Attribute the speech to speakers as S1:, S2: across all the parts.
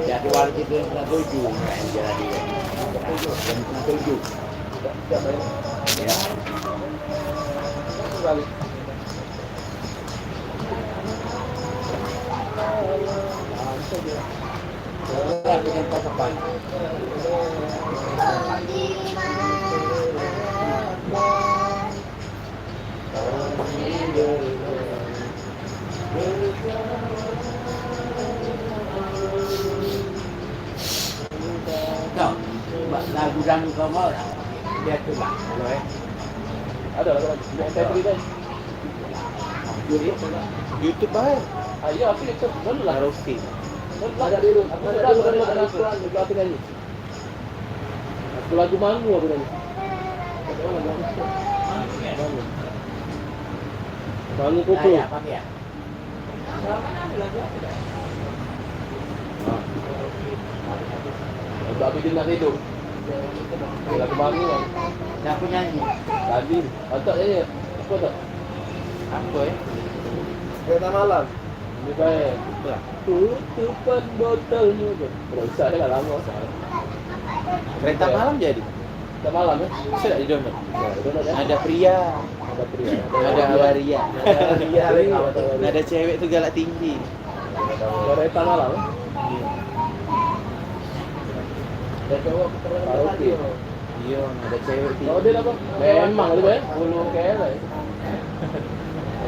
S1: Jadwal kita setengah 7 kan jadi jam 7. Ya. Balik. Dengan pasapan. Lagu dan kamu dia tu lah, ada saya beri dah. YouTube baik. Ayo aku YouTube dulu lah. Roasting. Ada dulu. Ada aku nyanyi. Aku lagu Mangu aku nyanyi. Mangu kupu. Ya, Pak ya. Tapi dia nak tidur. Lagu Mangu kan. Siapa nyanyi? Tadi. Otak nyanyi. Apa tak? Apa Kereta malam. Ini baik. Tutupan botolnya tu. Berusaha dah lama saya. Kereta malam jadi. Kereta malam ya? Saya di download. Ada pria. Ada pria. Ada waria. Ada cewek tu galak tinggi. Kereta malam. Ada cowok karaoke. Iya, ada cewek tinggi. Oh dia apa? Memang tu eh. Bulu KL.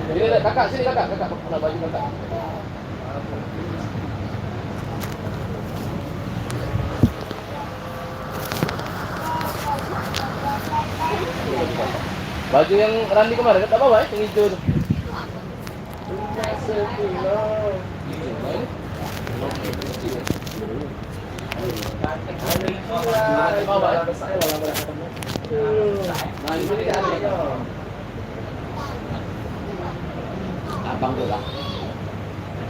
S1: Ini kakak sini kakak nak baju kakak. Baju yang Randi kemarin tak apa-apa yang hijau tu. Abang tu lah.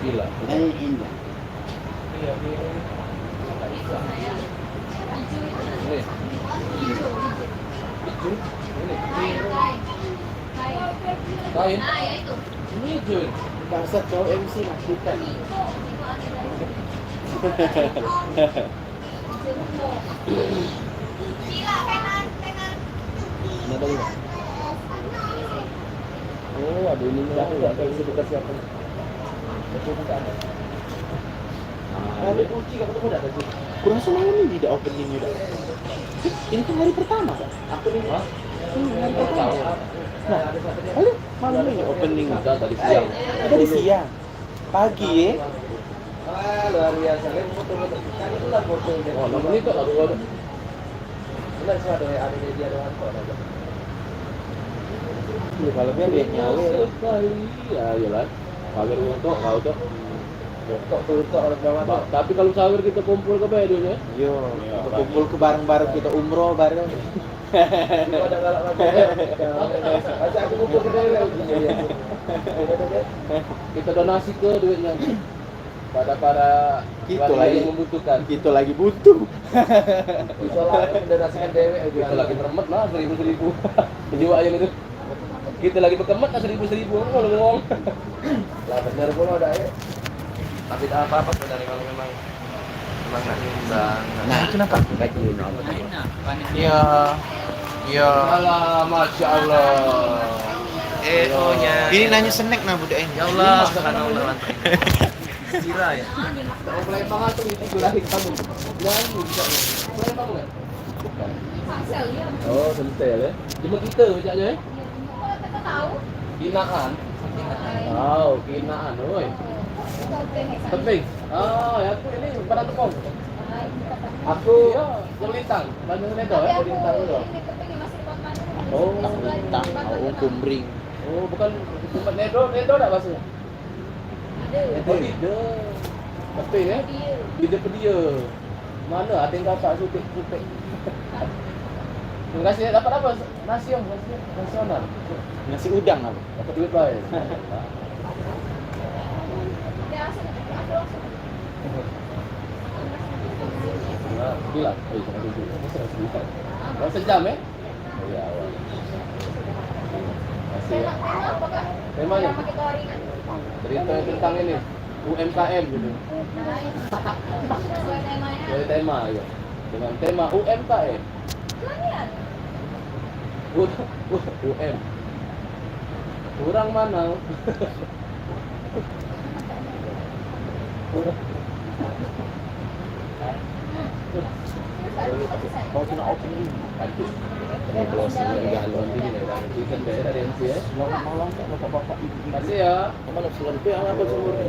S1: Gila. Ini indah. Kain? Ini Jun. Bahasa cowok MC maksudkan. Mana tadi? Oh, ada ini dah. Tak tahu sebut siapa. Betul tak ada. Ada kunci kat ketemu dah tadi. Kurang semalam ni tidak opening ni dah. Ini kan hari pertama kan? Aku ni. Ha? Hari pertama. Nah, lalu malam ni opening dah tadi siang. Tadi siang. Pagi luar biasa. Foto-foto. Tadi tu lah foto dia. Oh, nombor ni tak ada. Benar sih ada dia ada hantar ada. Ya, kalau dia nyawa sekali. Ya, yalah. Pagar untuk kau tu. Untuk orang Jawa. Tapi kalau sahur kita kumpul ke bedanya. Yo, kita kumpul ke bareng-bareng kita umroh bareng. Ada galak lagi. Ajak aku kumpul ke daerah. Kita donasi ke duitnya. Pada para kita lagi membutuhkan. Kita lagi butuh. Kita lagi mendonasikan dewek. Kita lagi meremet lah 1000-1000. Kejiwaan itu. Kita lagi berkemat lah 1000-1000 kalau ngomong. Lah benar pun ada ya. Tapi tak apa-apa sebenarnya kalau memang nak nyumbang. Nah, kenapa? Bagi ya. Ya. Allah, Masya Allah. Ini nanya snack nah budak ini. Ya Allah, subhanallah. Sila ya. Mau mulai banget tuh itu lagi kamu. Jangan bisa. Mulai banget enggak? Bukan. Oh, sentel ya. Cuma kita bajaknya eh. Tahu? Kinaan. Oh, kinaan, oi. Teping. Oh, ya aku ini barang tepung. Aku yang lintang, banyak nedo ya, lintang itu. Oh, lintang, oh kumbring. Oh, bukan tempat nedo enggak maksudnya? Ada. Tapi ya? Dia pedia. Mana ada yang kakak sutik. Ngasih dapat apa? Nasional.
S2: Nasi udang apa?
S1: Dapat duit baik. Bilang, jangan duduk. Kalau sejam ya? Oh iya, awal. Masih ya. Temanya? Cerita tentang ini UMKM gitu. Dari tema ya. Dengan tema UMKM. UM. Kurang mana?
S2: Kau kena opini.
S1: Aduh. Ini closing juga alon ini dah. Kita daerah dari MC ya.
S2: Malam tak bapak-bapak ibu.
S1: Kasih ya. Kamu nak suruh dia apa semua ni?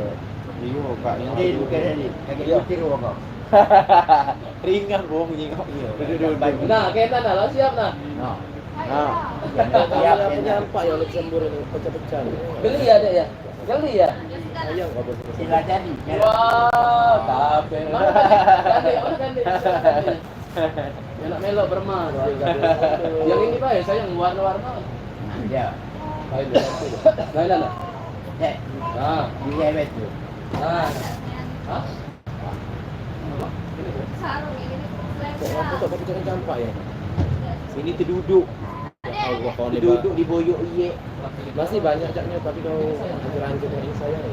S2: Iyo kak ini bukan ini. Kagak tiru kau. Ringan gua menyingkap dia. Duduk.
S1: Nah, kita dah siap nah.
S2: Nah.
S1: Siap punya empat ya Luxembourg ini pecah-pecah. Beli ya dek ya. Beli ya. Sayang kau betul.
S2: Sila jadi.
S1: Wah, tapi mana ganti? Ya nak melok bermah. Yang ini pak ya sayang warna-warna.
S2: Ya.
S1: Baik dah. Nah.
S2: Ya.
S1: Nah,
S2: Dia betul.
S1: nah. Hah? Kok pecah campak ya?
S2: Sini terduduk.
S1: Allah kau ni
S2: Duduk di boyok iye.
S1: masih banyak caknya tapi kau hancur-hancur ini saya ni.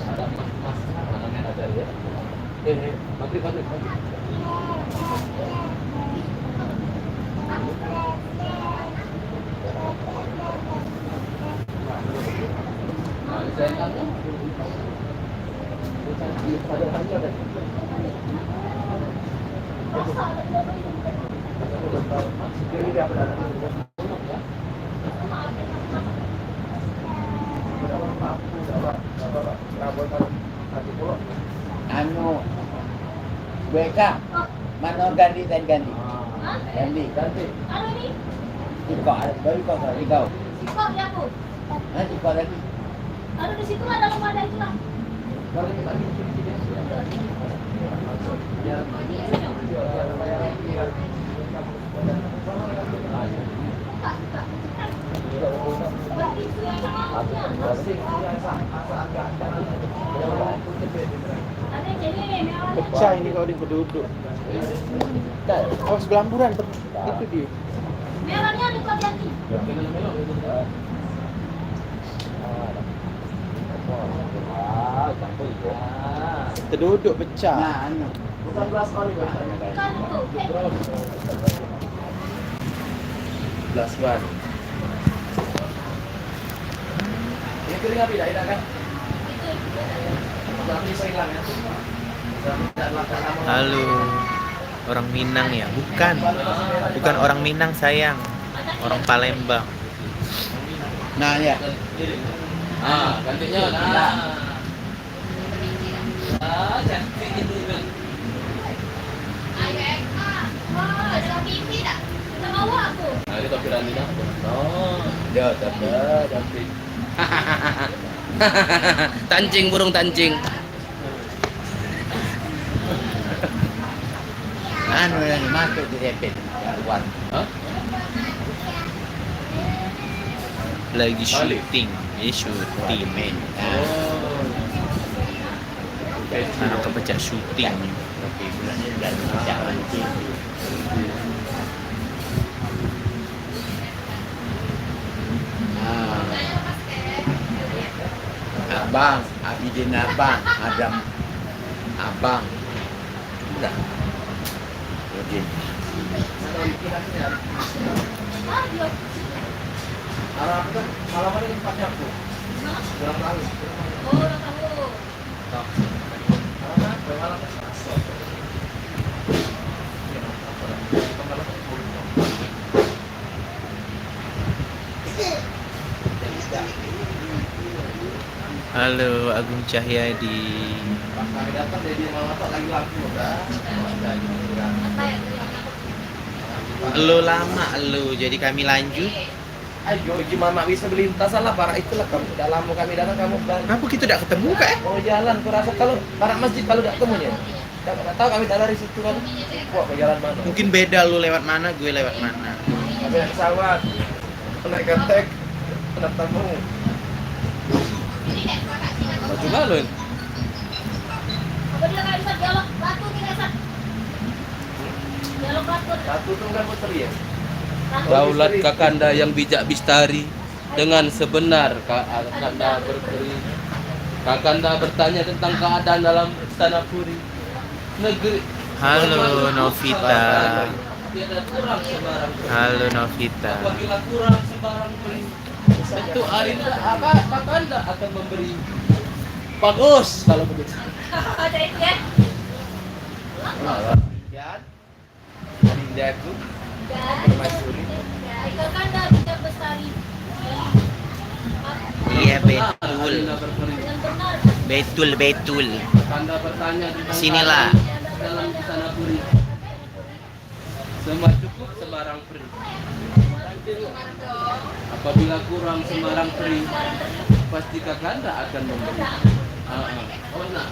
S1: Ada mas, ada ya. Maghrib. Saya kan.
S2: Anu. Beka. Mana ganti. Ganti.
S3: Ano ni?
S2: Baru kau.
S3: Sikap ya aku.
S2: Nanti kau lagi.
S3: Ano di situ ada rumah ada itu lah. Ada jadi memang.
S2: Pecah ini kau di penduduk. Awas belamburan itu dia.
S3: Merahnya ada kau jadi.
S2: Terduduk pecah.
S1: Nah, anu. Bukan belas kali
S3: Kan itu.
S1: Belas ban. Ini kering api dah kan? Tapi saya hilang ya.
S4: Halo, orang Minang ya? Bukan orang Minang sayang, orang Palembang.
S2: Nah ya.
S1: Ah, gantinya nah. Ah, cantik itu kan.
S3: Ayo Eka. Wah, ada pipi tak? Kita bawa aku.
S1: Nah, itu pikiran ini. Oh,
S2: Dia tapi.
S1: cantik. Tancing burung tancing.
S2: Anu yang masuk di depet. Kuat.
S1: Hah?
S4: Lagi syuting, ini syuting.
S2: Men.
S1: Oh.
S4: Anak kepecah syuting.
S2: Tapi bulannya dah pecah nanti. Abang, Abidin abang, Adam abang. Udah. Oke.
S3: Ah, dia.
S1: Arah itu malaman ini pakai aku. Berapa kali?
S3: Oh, orang tahu.
S4: Halo, Agung Cahyadi.
S1: Kami datang dari malam lagi laku udah.
S3: Apa ya?
S4: Lo lama lo, jadi kami lanjut.
S1: Ayo, gimana bisa melintas lah para itulah kamu. Dalam lama kami datang kamu dan
S4: Kenapa kita tidak ketemu kak?
S1: mau jalan. Kurasa kalau para masjid kalau tidak ketemunya. Nggak tahu kami tak lari situ kan. Wah, ke jalan mana?
S4: Mungkin beda lu lewat mana, gue lewat mana.
S1: Kami naik pesawat, naik ketek, naik tamu.
S2: Baju galon.
S3: Apa dia kayak bisa dialog batu tidak sah? Dialog batu.
S1: Satu tuh kan putri ya.
S2: Daulat Kakanda yang bijak bistari dengan sebenar Kakanda berperi. Kakanda bertanya tentang keadaan dalam istana puri. Negeri.
S4: Halo Novita.
S2: Tiada kurang sembarang peri.
S4: Halo Novita.
S2: Apabila kurang sembarang peri, tentu Arinda Kakanda akan memberi. Bagus kalau begitu.
S3: Ada itu ya.
S1: Ya. Dinda itu permaisuri.
S3: Itu kan dah tidak bestari.
S4: Iya betul.
S2: Arinda berperi.
S3: Dengan benar.
S4: Betul.
S2: Kakanda bertanya tentang
S4: Sinilah.
S2: keadaan dalam istana puri. Semua cukup sembarang peri. Apabila kurang sembarang peri, pasti Kakanda akan memberi. Oh, nak.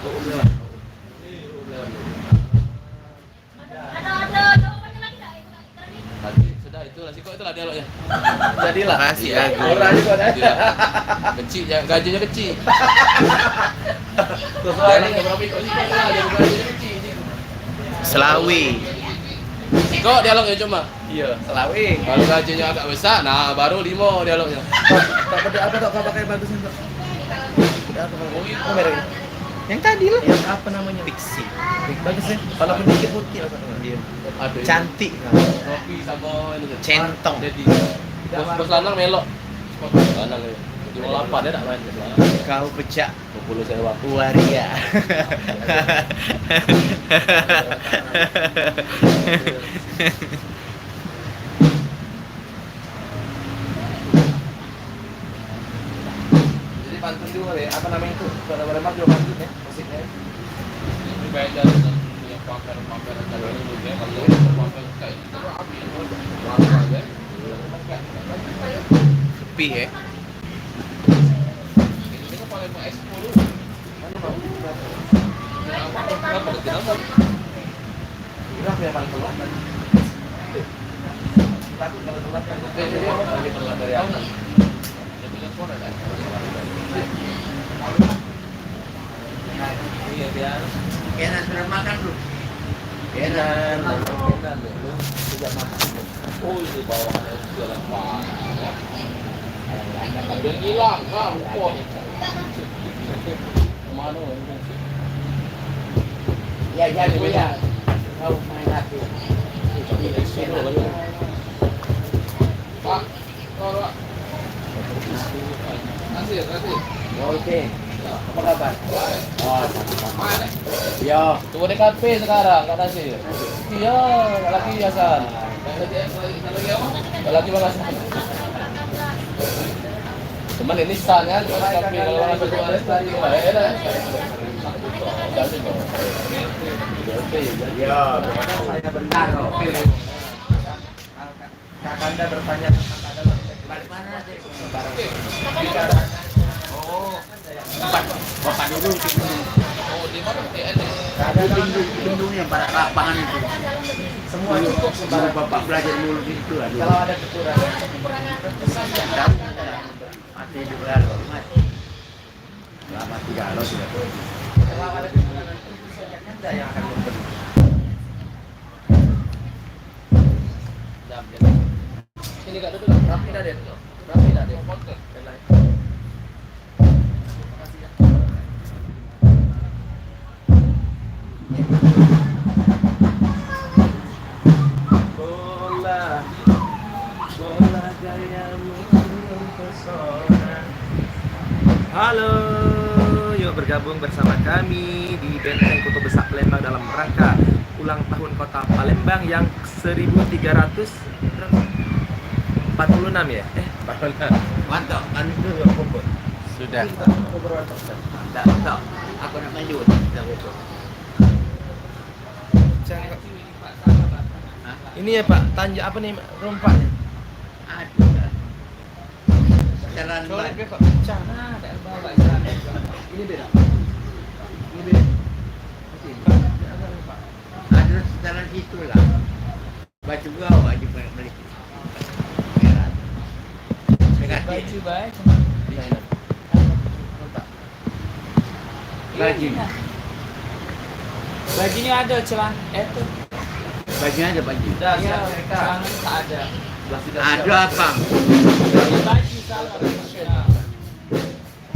S3: Ada jawabannya lagi tak?
S2: Tadi sudah itulah sih kok itulah dialognya.
S1: Jadilah.
S4: Makasih ya.
S1: Orang juga ada.
S2: Kecil ya, gajinya kecil.
S1: Sesuai
S2: Jadi berapa ikut sih kok jadi gajinya kecil.
S4: Selawi.
S2: Kok dialognya cuma?
S1: Iya, Selawi.
S2: Kalau gajinya agak besar, nah baru 5 dialognya.
S1: Tak beda apa tak kau pakai bagusnya tak? Beda apa kalau oh merek ini.
S4: Yang tadi lah.
S1: Yang apa namanya?
S4: Pixie.
S1: Bagus ya. Kalau sedikit putih apa namanya?
S4: Dia
S2: Ada
S4: cantik.
S2: Kopi sama ini.
S4: Centong.
S2: Jadi bos lanang melok. Bos lanang ya. 58 dia tak main.
S4: Kau pecah
S2: 20 sewa.
S4: waria.
S1: Jadi pantun juga ya. Apa namanya itu? Pada mak juga pantun ya musiknya.
S2: Ini beda dengan yang pamer-pamer kalau ini ya kalau pamer kayak itu api ya.
S4: Sepi ya.
S2: Ini kan paling mau ekspor dulu.
S1: Mana mau?
S2: Kenapa tidak mau?
S1: Berapa yang paling telat kan? Takut kalau telat kan. Jadi apa lagi telat dari awal?
S2: Jadi telepon ada.
S1: Iya biar.
S2: Kenan sudah makan belum?
S1: Kenan.
S2: Tidak makan. Oh ini bawahnya jalan panjang. Ada yang hilang, kampung. Mana ini?
S1: Ya Kau main aku.
S2: Pak, tolong. Kasih.
S1: Oke. Apa kabar? Oh,
S2: Mana?
S1: Yo.
S2: Tunggu di kafe sekarang, nggak nasi. Iya, laki biasa. Laki balas. Cuman ini saatnya kafe kalau orang berdua tadi.
S1: Yo. Saya bentar kok. Kakanda bertanya tentang keadaan mana sih? Oh,
S5: Bapak dulu
S2: Oh, di mana TN?
S1: ada
S5: lindung yang pada lapangan itu.
S1: semua cukup
S5: Baru
S1: sembarang.
S5: bapak belajar dulu itu ada.
S1: Kalau ada kekurangan,
S5: Mati juga loh, mati. Lama tiga lo sudah.
S1: kalau ada kekurangan itu Kakanda yang akan memberi.
S2: Ini enggak duduk.
S1: Rapi dah deh. Rapi dah deh. Bola gayamu mempesona. Halo, yuk bergabung bersama kami di Benteng Kota Besar Palembang dalam rangka ulang tahun Kota Palembang yang 1346 ya? 46.
S5: Mantap, kan itu pokok.
S4: Sudah.
S5: Tak. Aku nak maju. Tak pokok.
S1: Ini ya Pak, tanjak apa nih rompaknya?
S5: Ada. Jalan
S1: Colek
S5: ban.
S1: dia kok pecah. Ini beda. Ini beda.
S5: Ada setelah situ lah. Baju gua baju beli. Merah. Dengan
S1: Baju baik.
S5: baju.
S1: Bajunya ada celang. Itu.
S5: Bajunya ada baju.
S2: Dah,
S1: Iya,
S2: siap mereka.
S1: celang tak ada.
S2: Belah sudah
S5: Ada
S2: siap.
S5: apa?
S1: Baju salah.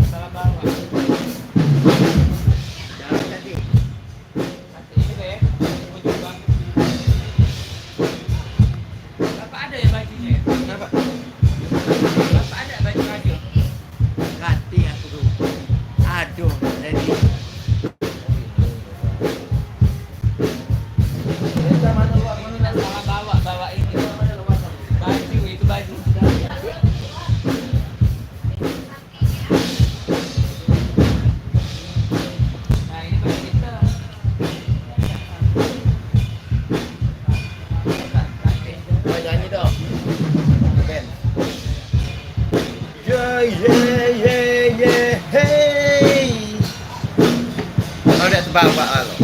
S1: Salah bawa.
S5: Jangan tadi.
S1: Nanti ini deh. Ujung bang. Bapak ada ya bajunya?
S5: Kenapa?
S1: Bapak ada baju radio?
S5: Ganti aku dulu. Aduh, tadi.
S1: Salah bawa ini. Baju itu baju. Nah ini baju kita.
S5: Mau nyanyi dong. Ben. Yeah, yeah, yeah, yeah, hey.
S4: Oh, udah tebak Pak lo.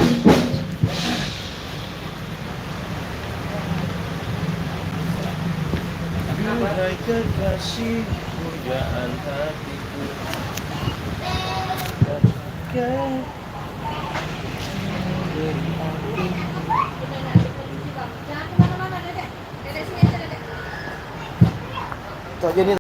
S2: Duhai kekasih pujaan hatiku.
S3: Jangan kemana-mana, Dedek. Dedek sini aja, Dedek.
S2: Kok jadi